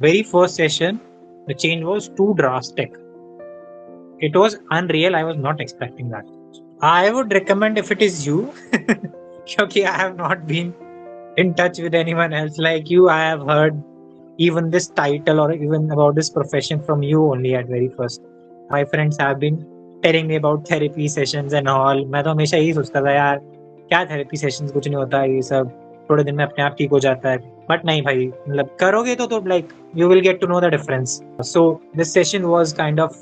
Very first session, the change was too drastic. It was unreal. I was not expecting that. I would recommend if it is you, because I have not been in touch with anyone else like you. I have heard even this title or even about this profession from you only at very first. My friends have been telling me about therapy sessions and all. मैं तो हमेशा यही सोचता था यार क्या therapy sessions कुछ नहीं होता ये सब थोड़े दिन में अपने आप ठीक हो जाता है बट नहीं भाई मतलब करोगे तो like you will get to know the difference. So this session was kind of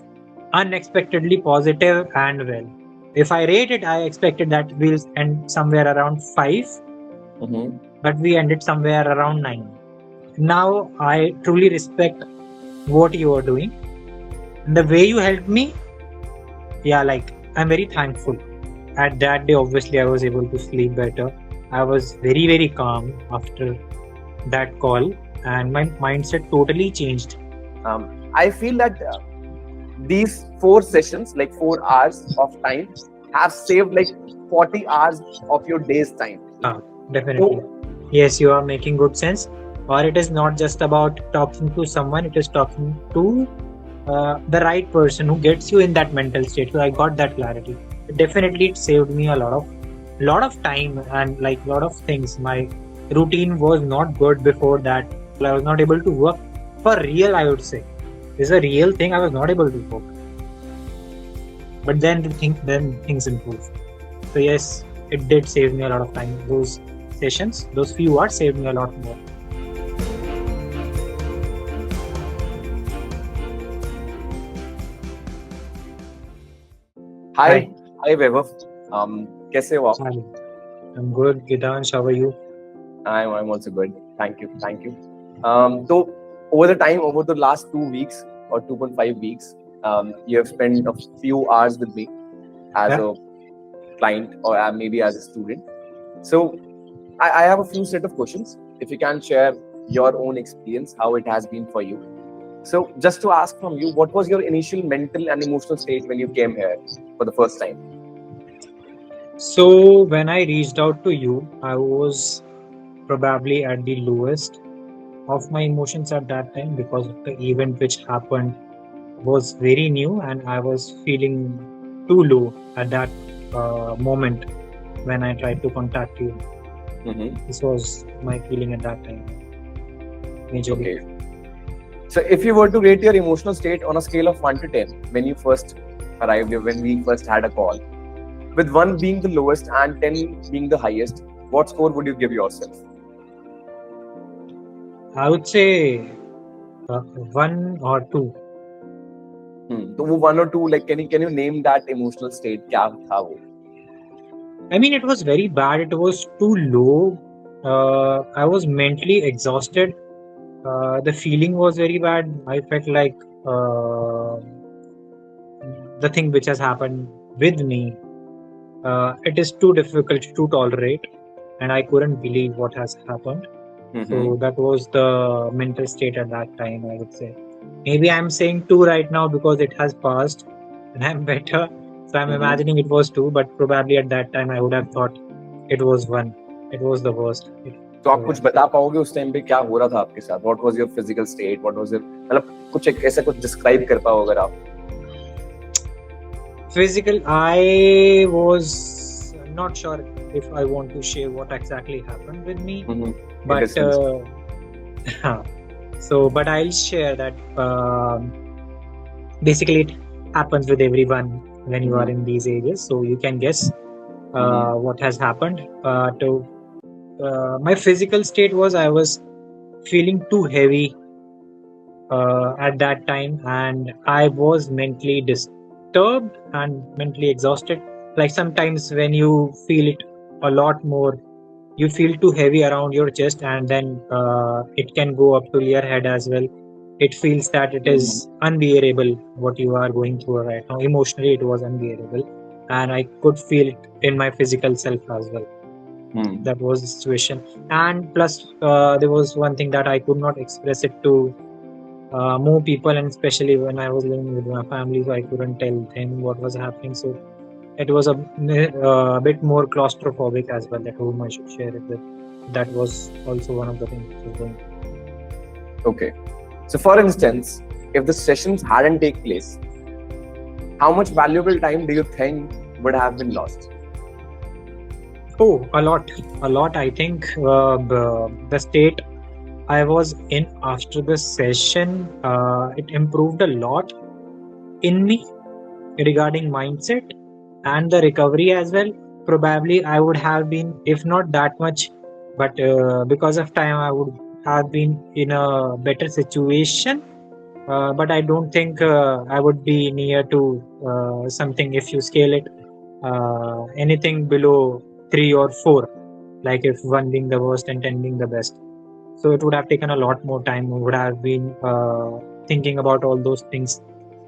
unexpectedly positive and well. If I rate it, I expected that we'll end somewhere around 5, but we ended somewhere around 9. Now I truly respect what you are doing. And the way you helped me, yeah, like I'm very thankful. At that day, obviously, I was able to sleep better. I was very, very calm after that call, and my mindset totally changed. I feel that these 4 sessions, like 4 hours of time, have saved like 40 hours of your day's time. Definitely. Yes, you are making good sense. Or it is not just about talking to someone, it is talking to the right person who gets you in that mental state. So I got that clarity. Definitely, it saved me a lot of time and like lot of things. My routine was not good before that. I was not able to work for real. I would say it's a real thing. I was not able to work, but then things improved. So yes, it did save me a lot of time. Those sessions, those few hours saved me a lot more. Hi, Vaibhav. कैसे हो आप? I'm good. Geetansh, how are you? I'm also good. Thank you. So over the last 2 weeks or 2.5 weeks, you have spent a few hours with me as a client or maybe as a student. So I have a few set of questions. If you can share your own experience, how it has been for you. So just to ask from you, what was your initial mental and emotional state when you came here for the first time? So when I reached out to you, I was probably at the lowest of my emotions at that time because the event which happened was very new and I was feeling too low at that moment when I tried to contact you. This was my feeling at that time. Majorly. Okay. So if you were to rate your emotional state on a scale of 1 to 10 when you first arrived here, when we first had a call, with 1 being the lowest and 10 being the highest, what score would you give yourself? I would say 1 or 2. So 1 or 2, like can you name that emotional state? क्या था वो? I mean, it was very bad. It was too low. I was mentally exhausted. The feeling was very bad. I felt like the thing which has happened with me, it is too difficult to tolerate, and I couldn't believe what has happened. So that was the mental state at that time, I would say. Maybe I'm saying 2 right now because it has passed and I'm better. So I'm imagining it was 2, but probably at that time I would have thought it was 1. It was the worst. तो आप कुछ बता पाओगे उस time पे क्या हो रहा था आपके साथ? What was your physical state? What was your मतलब कुछ ऐसा कुछ describe कर पाओ अगर आप? Physical, I was not sure if I want to share what exactly happened with me, but but I'll share that basically it happens with everyone when you are in these ages, so you can guess what has happened. My physical state was I was feeling too heavy at that time, and I was mentally disturbed and mentally exhausted. Like sometimes when you feel it a lot more, you feel too heavy around your chest, and then it can go up to your head as well. It feels that it is unbearable what you are going through right now. Emotionally, it was unbearable, and I could feel it in my physical self as well. That was the situation, and plus there was one thing that I could not express it to more people, and especially when I was living with my family, so I couldn't tell them what was happening. So it was a bit more claustrophobic as well, that whom I should share it with. That was also one of the things which was going. Okay. So for instance, if the sessions hadn't take place, how much valuable time do you think would have been lost? Oh, a lot. I think the state I was in after the session, it improved a lot in me regarding mindset and the recovery as well. Probably I would have been, if not that much, but because of time, I would have been in a better situation. But I don't think I would be near to something if you scale it anything below 3 or 4, like if 1 being the worst and 10 being the best. So it would have taken a lot more time. I would have been thinking about all those things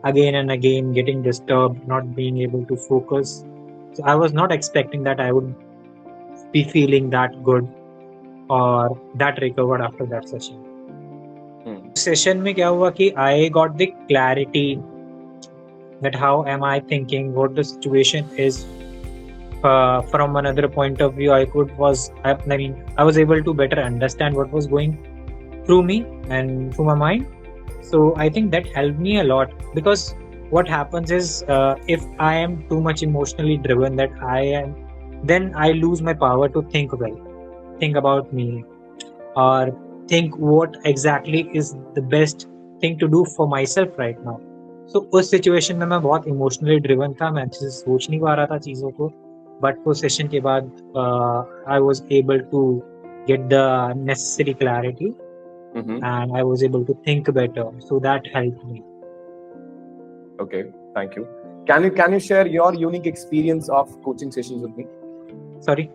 again and again, getting disturbed, not being able to focus. So I was not expecting that I would be feeling that good or that recovered after that session. Session में क्या हुआ कि I got the clarity that how am I thinking, what the situation is from another point of view. I was able to better understand what was going through me and through my mind. So I think that helped me a lot, because what happens is if I am too much emotionally driven, then I lose my power to think about me, or think what exactly is the best thing to do for myself right now. So उस situation में मैं बहुत emotionally driven था, मैं अच्छे से सोच नहीं पा रहा था चीज़ों को, बट वो सेशन के बाद I was able to get the necessary clarity, and I was able to think better. So that helped me. Okay, thank you. Can you share your unique experience of coaching sessions with me? Sorry?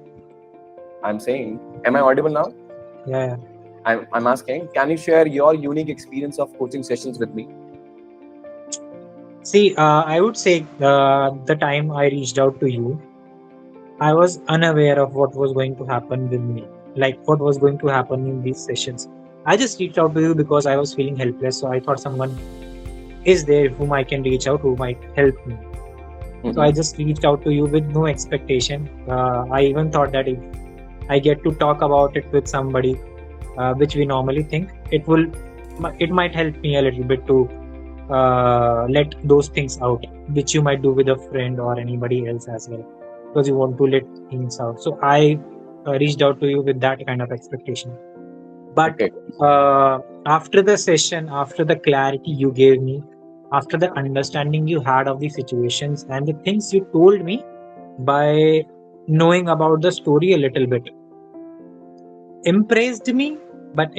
I'm saying, am I audible now? Yeah. I'm asking, can you share your unique experience of coaching sessions with me? See, I would say the time I reached out to you, I was unaware of what was going to happen with me, like what was going to happen in these sessions. I just reached out to you because I was feeling helpless. So I thought someone is there whom I can reach out, who might help me. So I just reached out to you with no expectation. I even thought that if I get to talk about it with somebody, which we normally think, it might help me a little bit to let those things out, which you might do with a friend or anybody else as well, because you want to let things out. So I reached out to you with that kind of expectation. But after the session, after the clarity you gave me, after the understanding you had of the situations and the things you told me, by knowing about the story a little bit, impressed me. But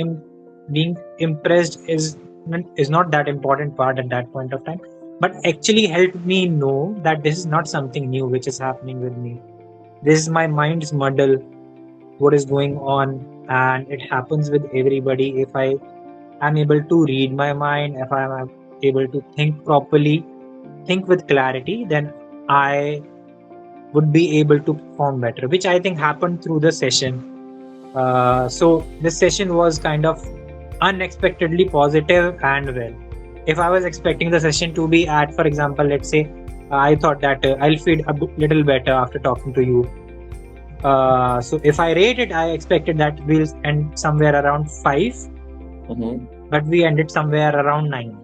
being impressed is not that important part at that point of time, but actually helped me know that this is not something new which is happening with me. This is my mind's muddle, what is going on, and it happens with everybody. If I am able to read my mind, if I am able to think properly, think with clarity, then I would be able to perform better, which I think happened through the session. So this session was kind of unexpectedly positive and well. If I was expecting the session to be at, for example, let's say, I thought that I'll feel a little better after talking to you. So if I rate it, I expected that we'll end somewhere around 5, but we ended somewhere around 9,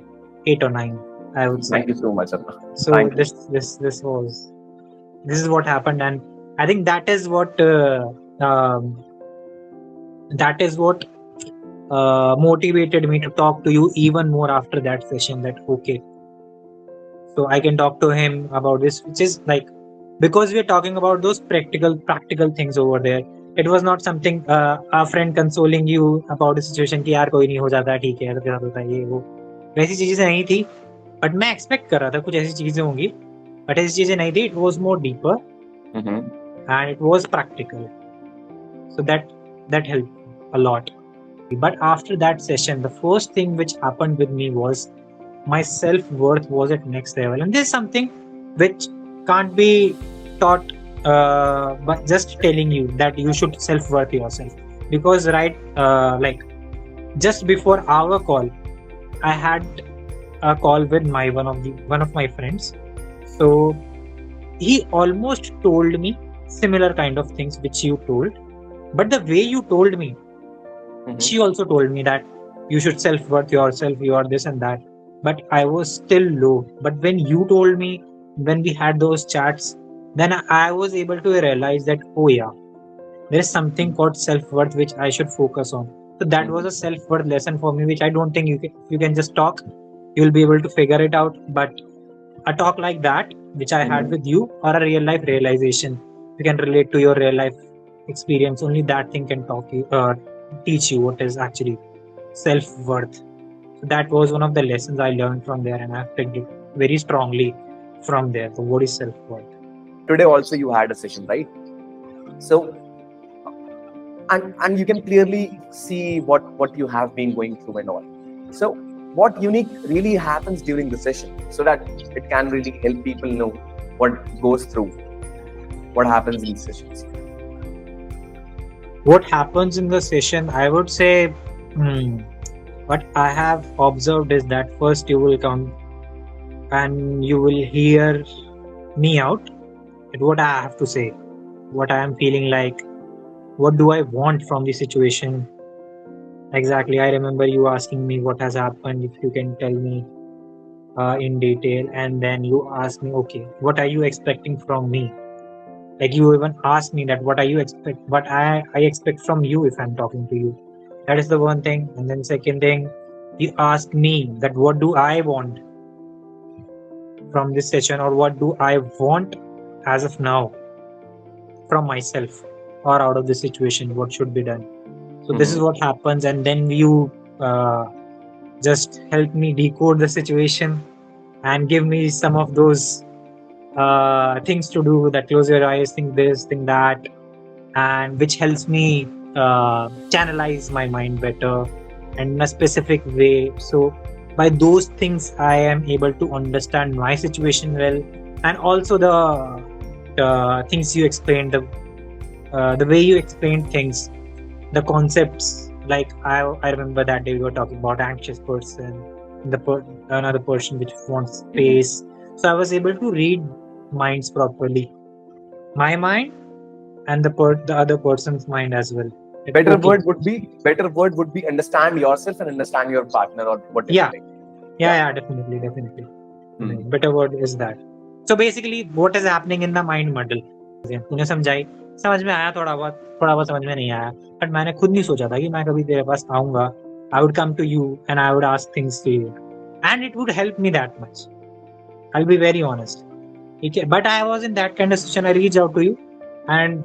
8 or 9, I would say. Thank you so much, Anna. So this is what happened, and I think that is what motivated me to talk to you even more after that session. That okay, so I can talk to him about this, which is like, because we're talking about those practical things over there. It was not something a friend consoling you about the situation कि यार कोई नहीं हो जाता ठीक है, तेरा होता है ये वो, वैसी चीजें नहीं थी. बट मैं एक्सपेक्ट कर रहा था कुछ ऐसी चीजें होंगी, बट ऐसी चीजें नहीं थी. It was more deeper and it was practical. So that helped a lot. But after that session, the first thing which happened with me was my self-worth was at next level. And this is something which can't be taught but just telling you that you should self-worth yourself. Because like just before our call, I had a call with one of my friends. So he almost told me similar kind of things which you told. But the way you told me, she also told me that you should self-worth yourself, you are this and that. But I was still low. But when you told me, when we had those chats, then I was able to realize that, oh yeah, there is something called self-worth which I should focus on. So that was a Mhm. self-worth lesson for me, which I don't think you can just talk, you'll be able to figure it out. But a talk like that, which I had Mhm. with you, or a real life realization, you can relate to your real life experience. Only that thing can teach you what is actually self-worth. So that was one of the lessons I learned from there, and I've picked it very strongly from there. So what is self-worth? Today also you had a session, right? So and you can clearly see what you have been going through and all. So what unique really happens during the session, so that it can really help people know what goes through, what happens in the sessions. What happens in the session? I would say, what I have observed is that first you will come and you will hear me out at what I have to say, what I am feeling like, what do I want from the situation. Exactly. I remember you asking me what has happened, if you can tell me in detail. And then you ask me, okay, what are you expecting from me? Like you even asked me that what I expect from you if I'm talking to you. That is the one thing. And then second thing, you ask me that what do I want from this session, or what do I want as of now from myself or out of the situation, what should be done. So this is Mm-hmm. what happens, and then you just help me decode the situation and give me some of those things to do, that close your eyes, think this, think that, and which helps me channelize my mind better and in a specific way. So by those things I am able to understand my situation well, and also the things you explained, the way you explained things, the concepts. Like I remember that day we were talking about anxious person, another person which wants Mm-hmm. space. So I was able to read minds properly, my mind and the other person's mind as well. Like, better okay, word would be better word would be understand yourself and understand your partner or whatever, yeah, like. yeah, Yeah. yeah, definitely, definitely. Hmm. Better word is that. So basically, what is happening in the mind muddle? तूने समझाई, समझ में आया थोड़ा बहुत समझ में नहीं आया, बट मैंने खुद नहीं सोचा था कि मैं कभी तेरे पास आऊंगा. I would come to you and I would ask things to you, and it would help me that much. I'll be very honest. Okay, but I was in that kind of situation. I reached out to you, and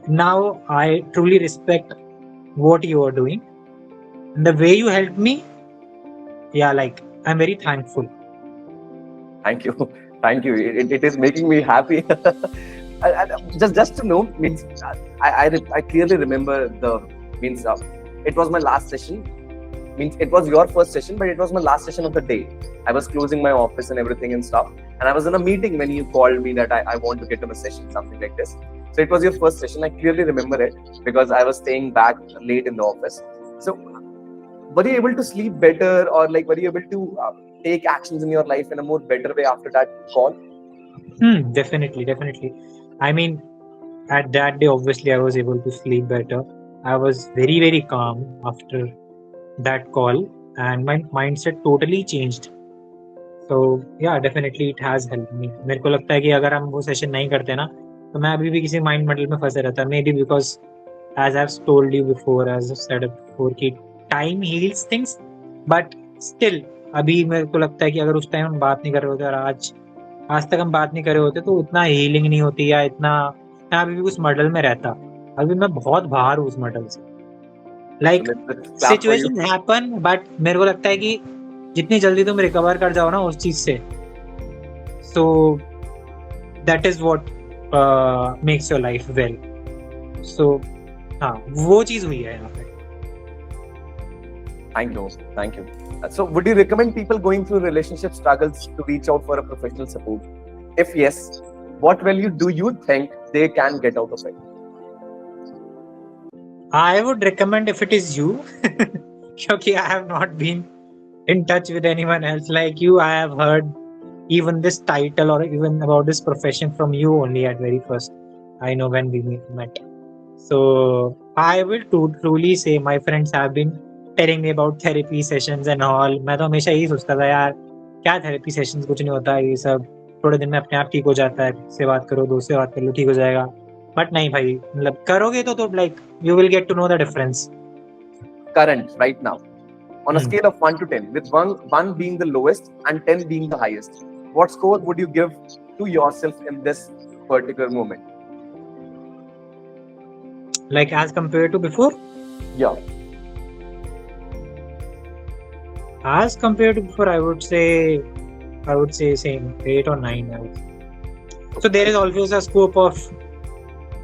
now I truly respect what you are doing and the way you helped me. Yeah, like I'm very thankful. Thank you. Thank you. It is making me happy. Just to know means I clearly remember the means it was my last session. Means it was your first session, but it was my last session of the day. I was closing my office and everything and stuff, and I was in a meeting when you called me that I want to get on a session, something like this. So it was your first session. I clearly remember it because I was staying back late in the office. So were you able to sleep better, or like were you able to take actions in your life in a more better way after that call? Definitely, definitely. I mean, at that day, obviously, I was able to sleep better. I was very, very calm after that call, and my mindset totally changed. So yeah, definitely it has helped me. मेरे को लगता है कि अगर हम वो session नहीं करते ना, तो मैं अभी भी किसी माइंड मॉडल में फंसे रहता. Maybe because, as I've told you before, as I've said it before, कि time heals things, but still अभी मेरे को लगता है कि अगर उस टाइम हम बात नहीं कर रहे होते और आज तक हम बात नहीं कर रहे होते, तो उतना हीलिंग नहीं होती, या इतना मैं अभी भी उस मॉडल में रहता. अभी मैं बहुत बाहर हूँ उस मॉडल से. So like let's clap for you. Situations happen, but मेरे को लगता है कि जितनी जल्दी तुम रिकवर कर जाओ ना उस चीज से, so that is what makes your life well. So हाँ, वो चीज हुई है यहाँ पे. Thank you. Thank you. So would you recommend people going through relationship struggles to reach out for a professional support? If yes, what value do you think they can get out of it? I would recommend if it is you, क्योंकि I have not been in touch with anyone else like you. I have heard even this title or even about this profession from you only at very first. I know when we met. So I will truly say my friends have been telling me about therapy sessions and all. मैं तो हमेशा यही सोचता था यार क्या therapy sessions, कुछ नहीं होता ये सब, थोड़े दिन में अपने आप ठीक हो जाता है, से बात करो, दोस्त से बात कर लो, ठीक हो जाएगा. बट नहीं भाई, मतलब करोगे तो like you will get to know the difference. Current, right now, on a scale of 1 to 10, with 1 being the lowest and 10 being the highest, what score would you give to yourself in this particular moment? Like as compared to before? Yeah. As compared to before, I would say same 8 or 9. I would say. So there is always a scope of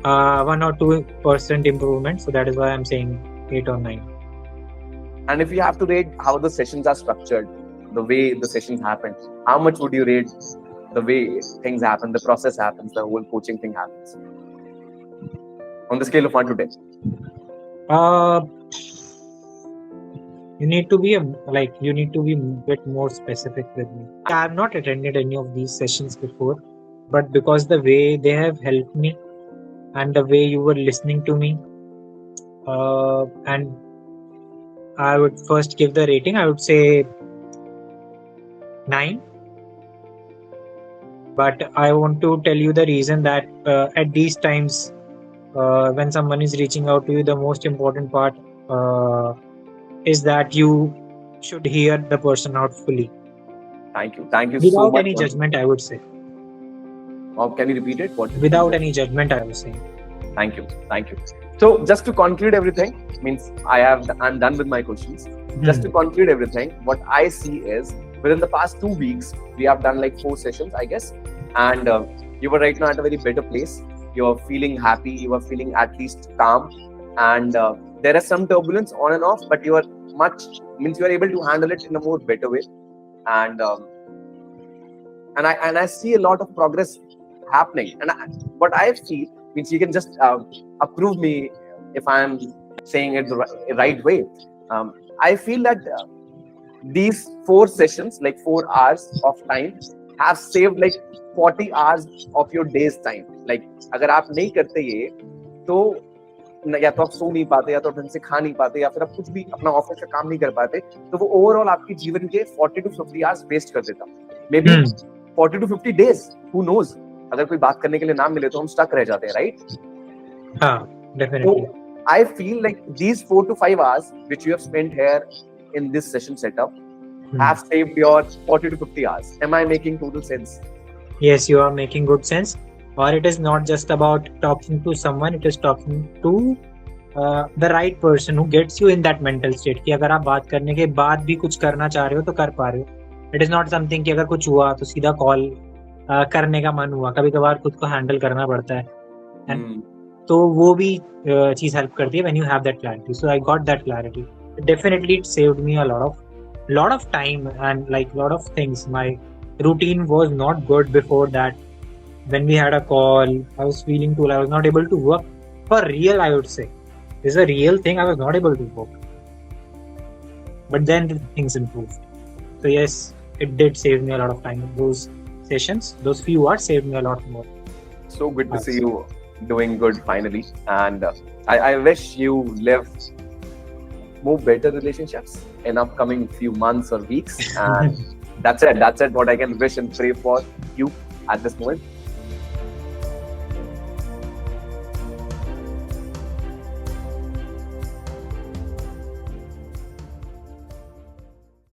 1 or 2% improvement. So that is why I'm saying 8 or 9. And if you have to rate how the sessions are structured, the way the sessions happen, how much would you rate the way things happen, the process happens, the whole coaching thing happens? On the scale of 1 to 10. You need to be a bit more specific with me. I have not attended any of these sessions before, but because the way they have helped me and the way you were listening to me, and I would first give the rating. I would say 9. But I want to tell you the reason that at these times, when someone is reaching out to you, the most important part is that you should hear the person out fully. Thank you so much. Without any judgment, I would say. Can you repeat it? Without any judgment, I was saying. Thank you. So just to conclude everything, means I'm done with my questions. Just to conclude everything, what I see is within the past 2 weeks, we have done like 4 sessions, I guess. And you were right now at a very better place. You're feeling happy. You are feeling at least calm. And there is some turbulence on and off, but you are able to handle it in a more better way. And I see a lot of progress happening. And what I feel means you can just approve me if I am saying it the right way. I feel that these 4 sessions, like 4 hours of time, have saved like 40 hours of your day's time. Like अगर आप नहीं करते ये तो या तो आप सो नहीं पाते, या तो ढंग से खा नहीं पाते, या फिर आप कुछ भी अपना ऑफिस का काम नहीं कर पाते, तो वो ओवरऑल आपके जीवन के 40 to 50 hours वेस्ट कर देता. May be 40 to 50 days, who knows. अगर कोई बात करने के लिए ना मिले तो हम स्टक रह जाते हैं, राइट? हाँ, definitely. So, I feel like these 4 to 5 hours which you have spent here in this session setup have saved your 40 to 50 hours. Am I making total sense? Yes, you are making good sense. Or it is not just about talking to someone, it is talking to the right person who gets you in that mental state कि अगर आप बात करने के बाद भी कुछ करना चाह रहे हो तो कर पा रहे हो. It is not something कि अगर कुछ हुआ तो सीधा कॉल करने का मन हुआ. कभी कभार खुद को हैंडल करना पड़ता है. तो वो भी चीज हेल्प करती है when you have that clarity. So I got that clarity. Definitely it saved me a lot of time and like lot of things. My routine was not good before that. When we had a call, I was feeling cool. I was not able to work for real, I would say. This is a real thing. I was not able to work. But then things improved. So yes, it did save me a lot of time. Those sessions, those few hours saved me a lot more. So good to see you doing good finally. And I wish you live more better relationships in upcoming few months or weeks. And that's it. What I can wish and pray for you at this moment.